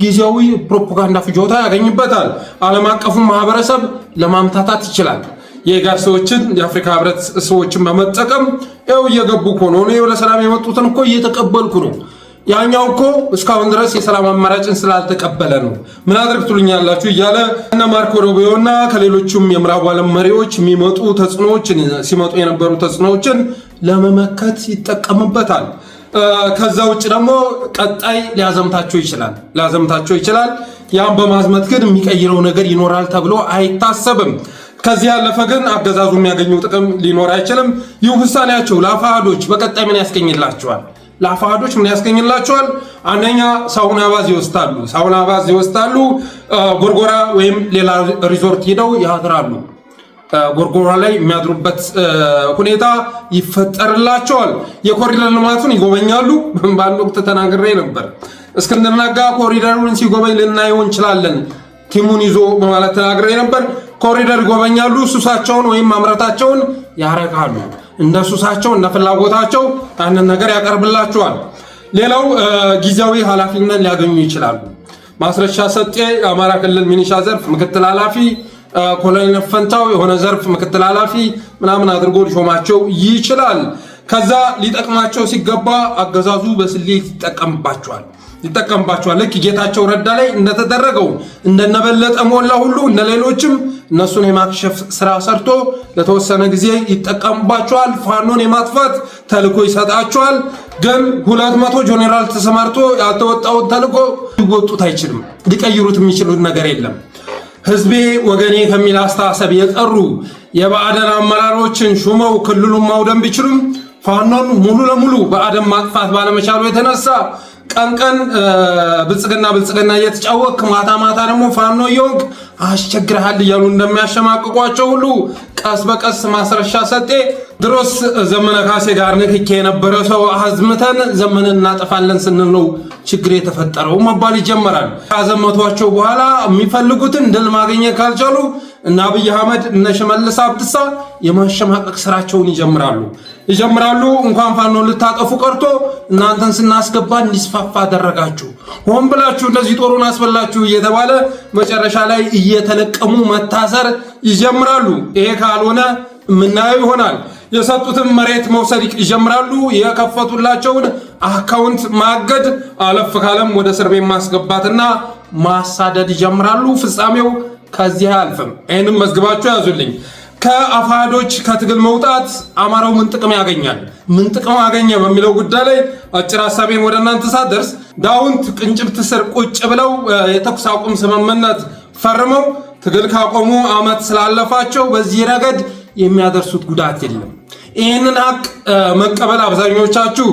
ጊዜያዊ ፕሮፓጋንዳ ፍጆታ ያገኝበታል። ዓለም አቀፉ ማህበረሰብ ለማምታታት ይችላል። የጋር ሰዎችን የአፍሪካ ህብረት ሰዎችን በመጠቀም ያው እየገቡ እኮ ነው። እኔ ለሰላም የመጡትን እኮ እየተቀበልኩ ነው። ያኛው እኮ እስካሁን ድረስ የሰላም አማራጭን ስላልተቀበለ ነው። ምን አድርግ ትሉኛላችሁ እያለ እነ ማርኮ ሩቢዮና ከሌሎቹም የምዕራብ ዓለም መሪዎች የሚመጡ ተጽዕኖዎችን ሲመጡ የነበሩ ተጽዕኖዎችን ለመመከት ይጠቀምበታል። ከዛ ውጭ ደግሞ ቀጣይ ሊያዘምታቸው ይችላል። ያን በማዝመት ግን የሚቀይረው ነገር ይኖራል ተብሎ አይታሰብም። ከዚህ ያለፈ ግን አገዛዙ የሚያገኘው ጥቅም ሊኖር አይችልም። ይህ ውሳኔያቸው ለአፋዶች በቀጣይ ምን ያስገኝላቸዋል? ለአፋዶች ምን ያስገኝላቸዋል? አንደኛ ሳውና ባዝ ይወስዳሉ። ጎርጎራ ወይም ሌላ ሪዞርት ሄደው ያድራሉ። ጎርጎራ ላይ የሚያድሩበት ሁኔታ ይፈጠርላቸዋል። የኮሪደር ልማቱን ይጎበኛሉ። በአንድ ወቅት ተናግሬ ነበር። እስክንድር ነጋ ኮሪደሩን ሲጎበኝ ልናየው እንችላለን ቲሙን ይዞ በማለት ተናግሬ ነበር። ኮሪደር ይጎበኛሉ። ሱሳቸውን ወይም ማምረታቸውን ያረጋሉ። እንደ ሱሳቸው እንደ ፍላጎታቸው ያንን ነገር ያቀርብላቸዋል። ሌላው ጊዜያዊ ኃላፊነት ሊያገኙ ይችላሉ። ማስረሻ ሰጤ የአማራ ክልል ሚኒሻ ዘርፍ ምክትል ኃላፊ፣ ኮሎኔል ፈንታው የሆነ ዘርፍ ምክትል ኃላፊ ምናምን አድርጎ ሊሾማቸው ይችላል። ከዛ ሊጠቅማቸው ሲገባ አገዛዙ በስሌት ይጠቀምባቸዋል። ልክ ጌታቸው ረዳ ላይ እንደተደረገው እንደነበለጠ ሞላ ሁሉ እንደሌሎችም እነሱን የማክሸፍ ስራ ሰርቶ ለተወሰነ ጊዜ ይጠቀምባቸዋል። ፋኖን የማጥፋት ተልዕኮ ይሰጣቸዋል። ግን 200 ጄኔራል ተሰማርቶ ያልተወጣውን ተልዕኮ ሊወጡት አይችልም። ሊቀይሩት የሚችሉት ነገር የለም። ህዝቤ ወገኔ ከሚል አስተሳሰብ የጠሩ የብአዴን አመራሮችን ሹመው ክልሉን ማውደም ቢችሉም ፋኖን ሙሉ ለሙሉ ብአዴን ማጥፋት ባለመቻሉ የተነሳ ቀን ብልጽግና እየተጫወክ ማታ ደግሞ ፋኖ እየሆንክ አስቸግረሃል እያሉ እንደሚያሸማቅቋቸው ሁሉ ቀስ በቀስ ማስረሻ ሰጤ ድሮስ ዘመነ ካሴ ጋር ንክኬ የነበረ ሰው አዝምተን ዘመንን እናጠፋለን ስንል ነው ችግር የተፈጠረው መባል ይጀምራል። ካዘመቷቸው በኋላ የሚፈልጉትን ድል ማግኘት ካልቻሉ እና አብይ አህመድ እነ ሽመልስ አብዲሳ የማሸማቀቅ ስራቸውን ይጀምራሉ። እንኳን ፋኖ ልታጠፉ ቀርቶ እናንተን ስናስገባ እንዲስፋፋ አደረጋችሁ፣ ሆን ብላችሁ እንደዚህ ጦሩን አስበላችሁ እየተባለ መጨረሻ ላይ እየተለቀሙ መታሰር ይጀምራሉ። ይሄ ካልሆነ ምናየው ይሆናል። የሰጡትን መሬት መውሰድ ይጀምራሉ። የከፈቱላቸውን አካውንት ማገድ፣ አለፍ ካለም ወደ እስር ቤት ማስገባትና ማሳደድ ይጀምራሉ። ፍጻሜው ከዚህ አያልፍም። ይህንም መዝግባችሁ ያዙልኝ። ከአፋዶች ከትግል መውጣት አማራው ምን ጥቅም ያገኛል? ምን ጥቅም አገኘ በሚለው ጉዳይ ላይ አጭር ሐሳቤን ወደ እናንተ ሳደርስ ዳውንት ቅንጭብት ስር ቁጭ ብለው የተኩስ አቁም ስምምነት ፈርመው ትግል ካቆሙ ዓመት ስላለፋቸው በዚህ ረገድ የሚያደርሱት ጉዳት የለም። ይህንን ሀቅ መቀበል አብዛኞቻችሁ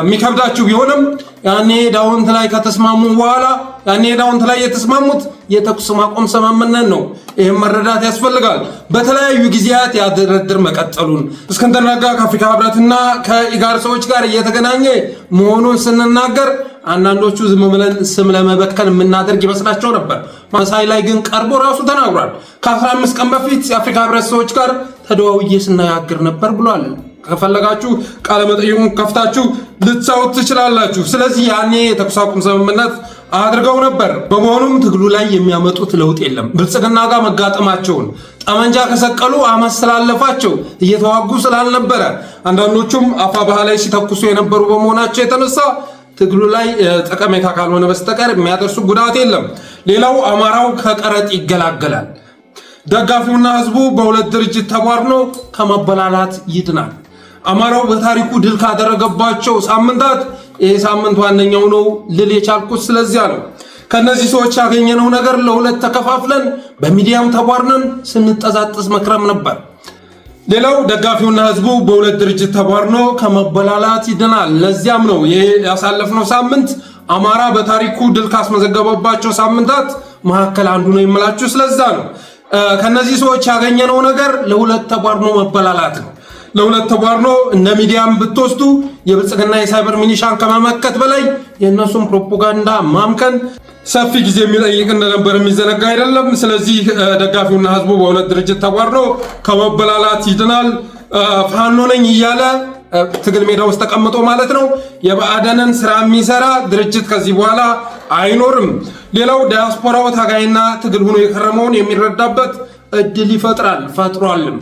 የሚከብዳችሁ ቢሆንም ያኔ ዳውንት ላይ ከተስማሙ በኋላ ያኔ ዳውንት ላይ የተስማሙት የተኩስ ማቆም ስምምነት ነው። ይህም መረዳት ያስፈልጋል። በተለያዩ ጊዜያት ያድርድር መቀጠሉን እስክንድር ነጋ ከአፍሪካ ህብረትና ከኢጋድ ሰዎች ጋር እየተገናኘ መሆኑን ስንናገር አንዳንዶቹ ዝም ብለን ስም ለመበከል የምናደርግ ይመስላቸው ነበር። ማሳይ ላይ ግን ቀርቦ ራሱ ተናግሯል። ከ15 ቀን በፊት የአፍሪካ ህብረት ሰዎች ጋር ተደዋውዬ ስናያግር ነበር ብሏል። ከፈለጋችሁ ቃለ መጠይቁን ከፍታችሁ ልትሰሙት ትችላላችሁ። ስለዚህ ያኔ የተኩስ አቁም ስምምነት አድርገው ነበር። በመሆኑም ትግሉ ላይ የሚያመጡት ለውጥ የለም። ብልጽግና ጋር መጋጠማቸውን ጠመንጃ ከሰቀሉ ዓመት ስላለፋቸው እየተዋጉ ስላልነበረ አንዳንዶቹም አፋብኃ ላይ ሲተኩሱ የነበሩ በመሆናቸው የተነሳ ትግሉ ላይ ጠቀሜታ ካልሆነ በስተቀር የሚያደርሱ ጉዳት የለም። ሌላው አማራው ከቀረጥ ይገላገላል። ደጋፊውና ህዝቡ በሁለት ድርጅት ተቧድኖ ከመበላላት ይድናል። አማራው በታሪኩ ድል ካደረገባቸው ሳምንታት ይህ ሳምንት ዋነኛው ነው ልል የቻልኩት ስለዚያ ነው። ከነዚህ ሰዎች ያገኘነው ነገር ለሁለት ተከፋፍለን በሚዲያም ተቧድነን ስንጠዛጥስ መክረም ነበር። ሌላው ደጋፊውና ህዝቡ በሁለት ድርጅት ተቧድኖ ከመበላላት ይድናል። ለዚያም ነው ይሄ ያሳለፍነው ሳምንት አማራ በታሪኩ ድል ካስመዘገበባቸው ሳምንታት መካከል አንዱ ነው የምላችሁ። ስለዛ ነው ከነዚህ ሰዎች ያገኘነው ነገር ለሁለት ተቧድኖ መበላላት ነው። ለሁለት ተቧድኖ እንደ ሚዲያም ብትወስዱ የብልጽግና የሳይበር ሚኒሻን ከመመከት በላይ የእነሱን ፕሮፓጋንዳ ማምከን ሰፊ ጊዜ የሚጠይቅ እንደነበር የሚዘነጋ አይደለም። ስለዚህ ደጋፊውና ህዝቡ በሁለት ድርጅት ተቧድኖ ከመበላላት ይድናል። ፋኖ ነኝ እያለ ትግል ሜዳ ውስጥ ተቀምጦ ማለት ነው የብአዴንን ስራ የሚሰራ ድርጅት ከዚህ በኋላ አይኖርም። ሌላው ዲያስፖራው ታጋይና ትግል ሆኖ የከረመውን የሚረዳበት እድል ይፈጥራል፣ ፈጥሯልም።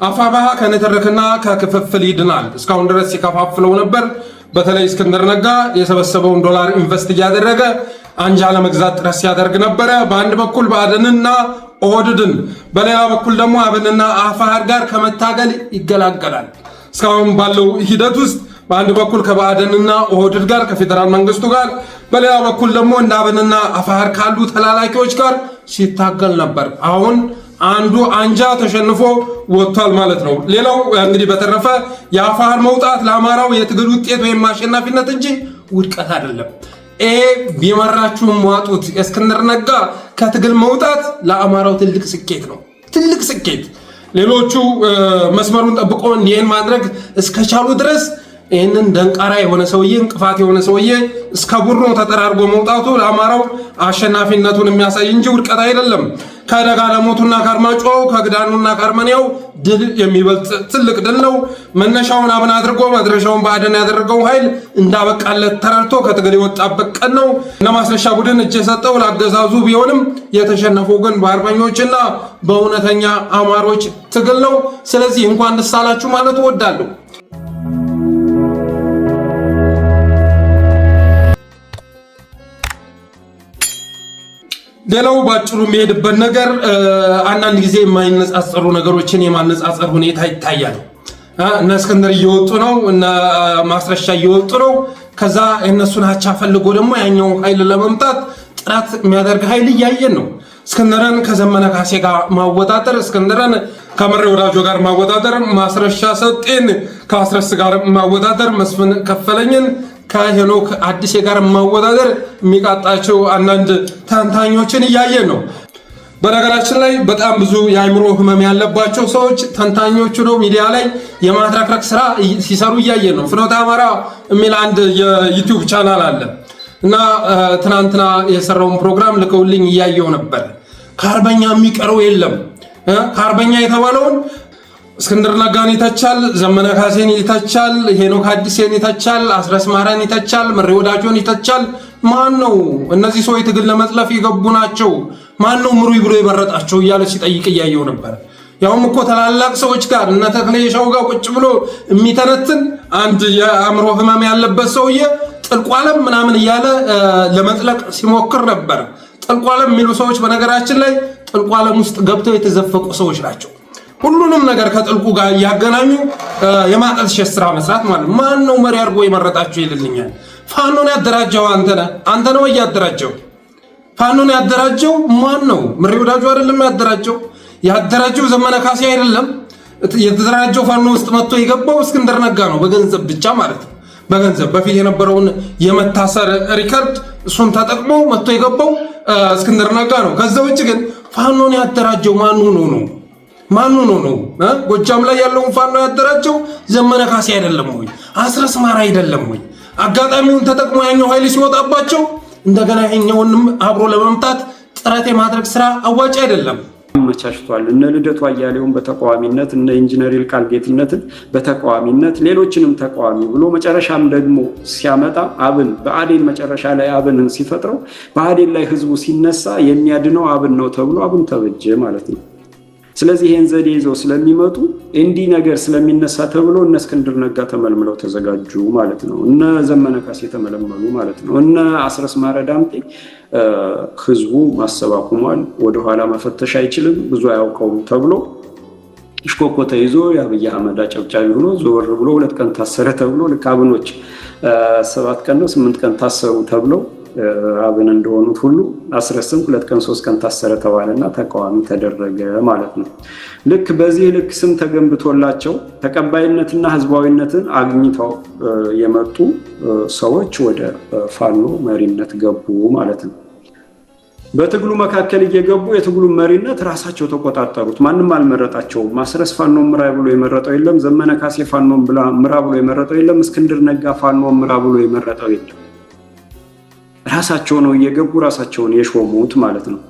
አፋብኃ ከንትርክና ከክፍፍል ይድናል። እስካሁን ድረስ ሲከፋፍለው ነበር። በተለይ እስክንድር ነጋ የሰበሰበውን ዶላር ኢንቨስት እያደረገ አንጃ ለመግዛት ጥረት ሲያደርግ ነበረ። በአንድ በኩል ብአዴንና ኦህዴድን፣ በሌላ በኩል ደግሞ አብንና አፋሕድ ጋር ከመታገል ይገላገላል። እስካሁን ባለው ሂደት ውስጥ በአንድ በኩል ከብአዴንና ኦህዴድ ጋር ከፌደራል መንግስቱ ጋር፣ በሌላ በኩል ደግሞ እንደ አብንና አፋሕድ ካሉ ተላላኪዎች ጋር ሲታገል ነበር። አሁን አንዱ አንጃ ተሸንፎ ወጥቷል ማለት ነው። ሌላው እንግዲህ በተረፈ የአፋሕድ መውጣት ለአማራው የትግል ውጤት ወይም ማሸናፊነት እንጂ ውድቀት አይደለም። ይሄ ቢመራችሁም ዋጡት የእስክንድር ነጋ ከትግል መውጣት ለአማራው ትልቅ ስኬት ነው፣ ትልቅ ስኬት። ሌሎቹ መስመሩን ጠብቆ እንዲህን ማድረግ እስከቻሉ ድረስ ይህንን ደንቃራ የሆነ ሰውዬ እንቅፋት የሆነ ሰውዬ እስከ ቡድኑ ተጠራርጎ መውጣቱ ለአማራው አሸናፊነቱን የሚያሳይ እንጂ ውድቀት አይደለም። ከደጋዳሞቱና ከአርማጭሆው ከግዳኑና ከአርመኒያው ድል የሚበልጥ ትልቅ ድል ነው። መነሻውን አብን አድርጎ መድረሻውን ብአዴን ያደረገው ኃይል እንዳበቃለት ተረድቶ ከትግል የወጣበት ቀን ነው። ለማስረሻ ቡድን እጅ የሰጠው ለአገዛዙ ቢሆንም የተሸነፈው ግን በአርበኞችና በእውነተኛ አማሮች ትግል ነው። ስለዚህ እንኳን ደስ አላችሁ ማለት እወዳለሁ። ሌላው ባጭሩ የሚሄድበት ነገር አንዳንድ ጊዜ የማይነጻጸሩ ነገሮችን የማነጻጸር ሁኔታ ይታያል። እነ እስክንድር እየወጡ ነው፣ እነ ማስረሻ እየወጡ ነው። ከዛ እነሱን አቻ ፈልጎ ደግሞ ያኛው ኃይል ለመምጣት ጥረት የሚያደርግ ኃይል እያየን ነው። እስክንድርን ከዘመነ ካሴ ጋር ማወዳደር፣ እስክንድርን ከመሬ ወዳጆ ጋር ማወዳደር፣ ማስረሻ ሰጤን ከአስረስ ጋር ማወዳደር፣ መስፍን ከፈለኝን ከሄኖክ አዲስ ጋር ማወዳደር የሚቃጣቸው አንዳንድ ተንታኞችን እያየን ነው። በነገራችን ላይ በጣም ብዙ የአእምሮ ህመም ያለባቸው ሰዎች ተንታኞቹ ነው ሚዲያ ላይ የማትረክረክ ስራ ሲሰሩ እያየን ነው። ፍኖተ አማራ የሚል አንድ የዩቲዩብ ቻናል አለ እና ትናንትና የሰራውን ፕሮግራም ልከውልኝ እያየው ነበር። ከአርበኛ የሚቀረው የለም። ከአርበኛ የተባለውን እስክንድር ነጋን ይተቻል፣ ዘመነ ካሴን ይተቻል፣ ሄኖክ አዲስን ይተቻል፣ አስረስ ማረን ይተቻል፣ መሬ ወዳጆን ይተቻል። ማን ነው እነዚህ ሰዎች ትግል ለመጥለፍ የገቡ ናቸው? ማን ነው ምሩይ ብሎ የመረጣቸው እያለ ሲጠይቅ እያየው ነበር። ያውም እኮ ታላላቅ ሰዎች ጋር እነ ተክሌ ሻው ጋር ቁጭ ብሎ የሚተነትን አንድ የአእምሮ ህመም ያለበት ሰውዬ ጥልቁ ዓለም ምናምን እያለ ለመጥለቅ ሲሞክር ነበር። ጥልቁ ዓለም የሚሉ ሰዎች በነገራችን ላይ ጥልቁ ዓለም ውስጥ ገብተው የተዘፈቁ ሰዎች ናቸው። ሁሉንም ነገር ከጥልቁ ጋር ያገናኙ የማጠልሸት ስራ መስራት ማለት። ማን ነው መሪ አድርጎ የመረጣቸው ይልልኛል። ፋኖን ያደራጀው አንተ ነው ያደራጀው። ፋኖን ያደራጀው ማን ነው? መሪ ወዳጁ አይደለም ያደራጀው። ያደራጀው ዘመነ ካሴ አይደለም። የተደራጀው ፋኖ ውስጥ መጥቶ የገባው እስክንድር ነጋ ነው፣ በገንዘብ ብቻ ማለት ነው። በገንዘብ በፊት የነበረውን የመታሰር ሪከርድ እሱን ተጠቅሞ መጥቶ የገባው እስክንድር ነጋ ነው። ከዛ ውጭ ግን ፋኖን ያደራጀው ማን ነው? ማኑ ነው? ጎጃም ላይ ያለውን ፋኖ ያደራጀው ዘመነ ካሴ አይደለም ወይ? አስረስ ማራ አይደለም ወይ? አጋጣሚውን ተጠቅሞ ያኛው ኃይል ሲወጣባቸው እንደገና ያኛውንም አብሮ ለመምታት ጥረት የማድረግ ስራ አዋጭ አይደለም። አመቻችቷል። እነ ልደቱ አያሌውን በተቃዋሚነት እነ ኢንጂነር ይልቃል ጌትነትን በተቃዋሚነት ሌሎችንም ተቃዋሚ ብሎ መጨረሻም ደግሞ ሲያመጣ ብአዴን መጨረሻ ላይ አብንን ሲፈጥረው ብአዴን ላይ ህዝቡ ሲነሳ የሚያድነው አብን ነው ተብሎ አብን ተበጀ ማለት ነው። ስለዚህ ይህን ዘዴ ይዘው ስለሚመጡ እንዲህ ነገር ስለሚነሳ ተብሎ እነ እስክንድር ነጋ ተመልምለው ተዘጋጁ ማለት ነው። እነ ዘመነ ካሴ ተመለመሉ ማለት ነው። እነ አስረስ ማረ ዳምጤ ህዝቡ ማሰብ አቁሟል፣ ወደኋላ መፈተሽ አይችልም፣ ብዙ አያውቀውም ተብሎ ሽኮኮ ተይዞ የአብይ አህመድ አጨብጫቢ ሆኖ ዞር ብሎ 2 ቀን ታሰረ ተብሎ ልክ አብኖች 7 ቀን ነው 8 ቀን ታሰሩ ተብለው አብን እንደሆኑት ሁሉ አስረስም 2 ቀን 3 ቀን ታሰረ ተባለና ተቃዋሚ ተደረገ ማለት ነው። ልክ በዚህ ልክ ስም ተገንብቶላቸው ተቀባይነትና ህዝባዊነትን አግኝተው የመጡ ሰዎች ወደ ፋኖ መሪነት ገቡ ማለት ነው። በትግሉ መካከል እየገቡ የትግሉ መሪነት ራሳቸው ተቆጣጠሩት። ማንም አልመረጣቸውም። ማስረስ ፋኖ ምራ ብሎ የመረጠው የለም። ዘመነ ካሴ ፋኖ ምራ ብሎ የመረጠው የለም። እስክንድር ነጋ ፋኖ ምራ ብሎ የመረጠው የለም። ራሳቸው ነው እየገቡ ራሳቸውን የሾሙት ማለት ነው።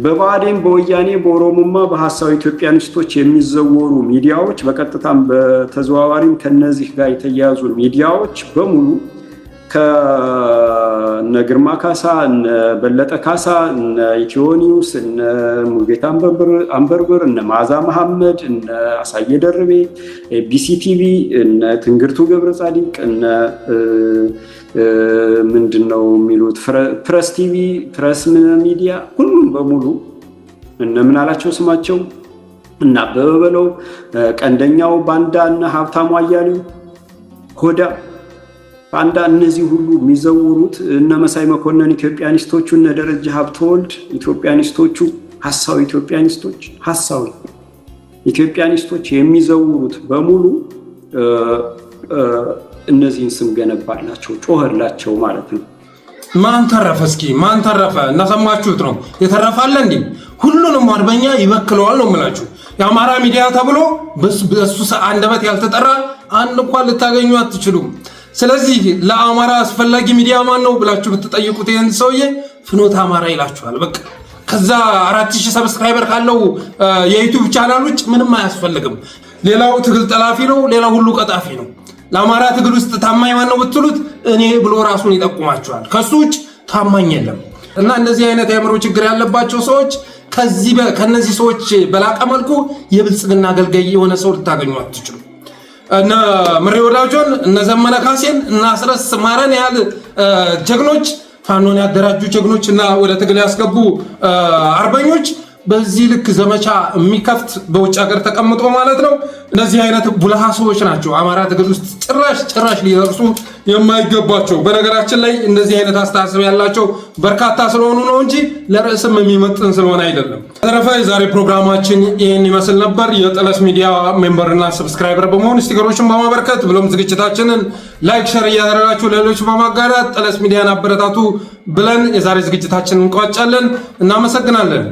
በብአዴን በወያኔ በኦሮሞማ በሐሳዊ ኢትዮጵያኒስቶች የሚዘወሩ ሚዲያዎች በቀጥታም በተዘዋዋሪም ከነዚህ ጋር የተያያዙ ሚዲያዎች በሙሉ ከነ ግርማ ካሳ፣ እነ በለጠ ካሳ፣ እነ ኢትዮ ኒውስ፣ እነ ሙልጌታ አንበርብር፣ እነ ማዛ መሐመድ፣ እነ አሳየ ደርቤ፣ ቢሲቲቪ፣ እነ ትንግርቱ ገብረ ጻዲቅ፣ እነ ምንድነው የሚሉት ፕረስ ቲቪ፣ ፕረስ ሚዲያ ሁሉም በሙሉ እነ ምን አላቸው ስማቸው እና አበበ በለው፣ ቀንደኛው ባንዳ፣ እነ ሀብታሙ አያሌው፣ ሆዳ ባንዳ፣ እነዚህ ሁሉ የሚዘውሩት እነ መሳይ መኮንን ኢትዮጵያኒስቶቹ፣ እነ ደረጃ ሀብተወልድ ኢትዮጵያኒስቶቹ፣ ሐሳዊ ኢትዮጵያኒስቶች የሚዘውሩት በሙሉ እነዚህን ስም ገነባላቸው፣ ጮኸላቸው ማለት ነው። ማን ተረፈ? እስኪ ማን ተረፈ? እናሰማችሁት ነው። የተረፋለ እንዴ? ሁሉንም አርበኛ ይበክለዋል ነው የምላችሁ። የአማራ ሚዲያ ተብሎ በሱ አንደበት ያልተጠራ አንድ እንኳን ልታገኙ አትችሉም። ስለዚህ ለአማራ አስፈላጊ ሚዲያ ማን ነው ብላችሁ ብትጠይቁት ይህን ሰውዬ ፍኖተ አማራ ይላችኋል። በቃ ከዛ 4000 ሰብስክራይበር ካለው የዩቲዩብ ቻናል ውጭ ምንም አያስፈልግም። ሌላው ትግል ጠላፊ ነው፣ ሌላው ሁሉ ቀጣፊ ነው። ለአማራ ትግል ውስጥ ታማኝ ማን ነው ብትሉት እኔ ብሎ ራሱን ይጠቁማቸዋል። ከሱ ውጭ ታማኝ የለም። እና እነዚህ አይነት የአእምሮ ችግር ያለባቸው ሰዎች ከነዚህ ሰዎች በላቀ መልኩ የብልጽግና አገልጋይ የሆነ ሰው ልታገኙ አትችሉ። እነ ምሬ ወዳጆን፣ እነ ዘመነ ካሴን፣ እነ አስረስ ማረን ያህል ጀግኖች፣ ፋኖን ያደራጁ ጀግኖች እና ወደ ትግል ያስገቡ አርበኞች በዚህ ልክ ዘመቻ የሚከፍት በውጭ ሀገር ተቀምጦ ማለት ነው። እነዚህ አይነት ቡልሃ ሰዎች ናቸው አማራ ትግል ውስጥ ጭራሽ ሊደርሱ የማይገባቸው። በነገራችን ላይ እንደዚህ አይነት አስተሳሰብ ያላቸው በርካታ ስለሆኑ ነው እንጂ ለርዕስም የሚመጥን ስለሆነ አይደለም። በተረፈ የዛሬ ፕሮግራማችን ይህን ይመስል ነበር። የጠለስ ሚዲያ ሜምበርና ሰብስክራይበር በመሆን ስቲከሮችን በማበርከት ብሎም ዝግጅታችንን ላይክ፣ ሸር እያደረጋችሁ ሌሎች በማጋራት ጠለስ ሚዲያን አበረታቱ ብለን የዛሬ ዝግጅታችንን እንቋጫለን። እናመሰግናለን።